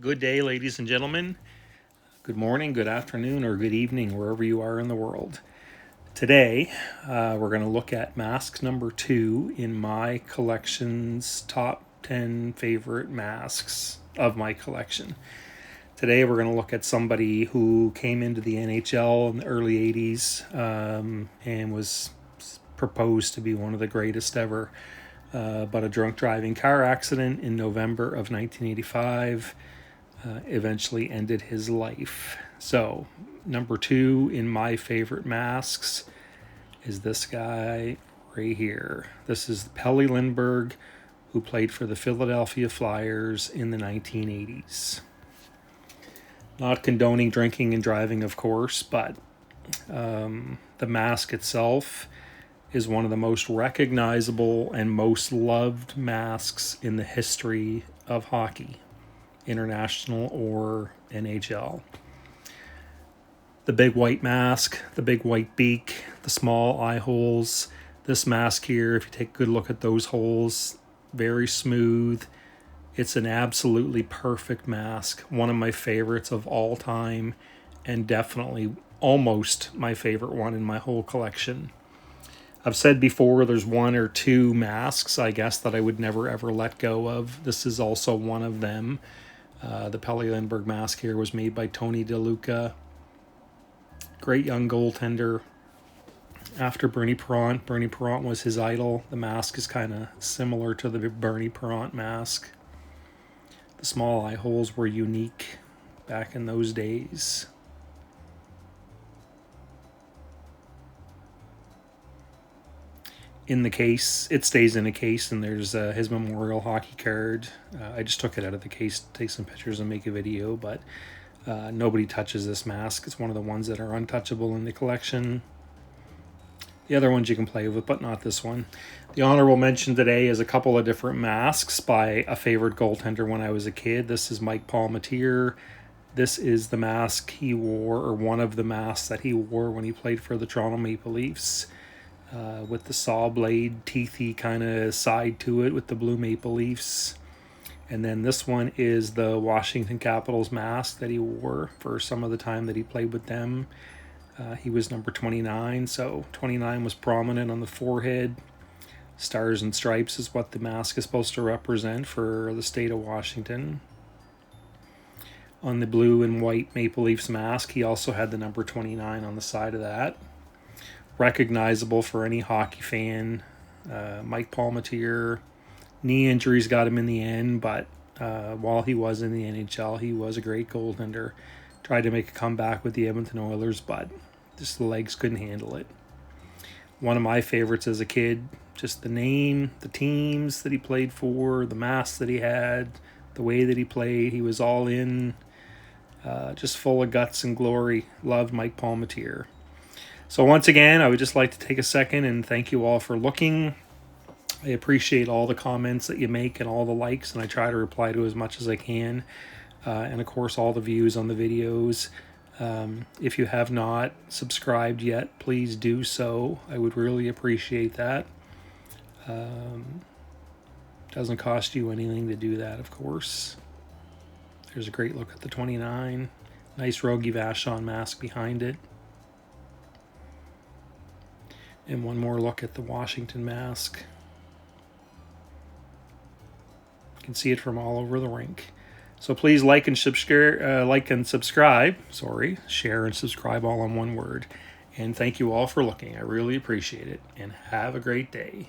Good day, ladies and gentlemen. Good morning, good afternoon, or good evening, wherever you are in the world. Today, we're going to look at mask number 2 in my collection's top 10 favorite masks of my collection. Today, we're going to look at somebody who came into the NHL in the early 80s and was proposed to be one of the greatest ever. But a drunk driving car accident in November of 1985 eventually ended his life. So, number 2 in my favorite masks is this guy right here. This is Pelle Lindbergh, who played for the Philadelphia Flyers in the 1980s. Not condoning drinking and driving, of course, but the mask itself is one of the most recognizable and most loved masks in the history of hockey, international or NHL. The big white mask, the big white beak, the small eye holes. This mask here, if you take a good look at those holes, very smooth. It's an absolutely perfect mask. One of my favorites of all time, and definitely almost my favorite one in my whole collection. I've said before there's one or two masks, I guess, that I would never ever let go of. This is also one of them. The Pelle Lindbergh mask here was made by Tony DeLuca. Great young goaltender. After Bernie Parent. Bernie Parent was his idol. The mask is kind of similar to the Bernie Parent mask. The small eye holes were unique back in those days. In the case, it stays in a case, and there's his memorial hockey card. I just took it out of the case to take some pictures and make a video, but nobody touches this mask. It's one of the ones that are untouchable in the collection. The other ones you can play with, but not this one. The honorable mention today is a couple of different masks by a favorite goaltender when I was a kid. This is Mike Palmateer. This is the mask he wore, or one of the masks that he wore when he played for the Toronto Maple Leafs. With the saw blade, teethy kind of side to it with the blue Maple Leafs. And then this one is the Washington Capitals mask that he wore for some of the time that he played with them. He was number 29, so 29 was prominent on the forehead. Stars and stripes is what the mask is supposed to represent for the state of Washington. On the blue and white Maple Leafs mask, he also had the number 29 on the side of that. Recognizable for any hockey fan. Mike Palmateer, knee injuries got him in the end, but while he was in the NHL, he was a great goaltender. Tried to make a comeback with the Edmonton Oilers, but just the legs couldn't handle it. One of my favorites as a kid, just the name, the teams that he played for, the masks that he had, the way that he played. He was all in, just full of guts and glory. Loved Mike Palmateer. So once again, I would just like to take a second and thank you all for looking. I appreciate all the comments that you make and all the likes, and I try to reply to as much as I can. And of course, all the views on the videos. If you have not subscribed yet, please do so. I would really appreciate that. Doesn't cost you anything to do that, of course. There's a great look at the 29. Nice Rogie Vachon mask behind it. And one more look at the Washington mask. You can see it from all over the rink. So please like and subscribe. Share and subscribe all on one word. And thank you all for looking. I really appreciate it. And have a great day.